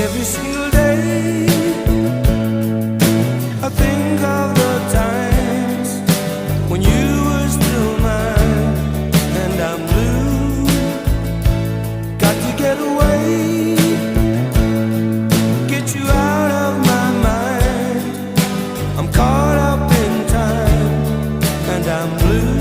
Every single day I think of the times when you were still mine, and I'm blue. Got to get away, get you out of my mind. I'm caught up in time, and I'm blue.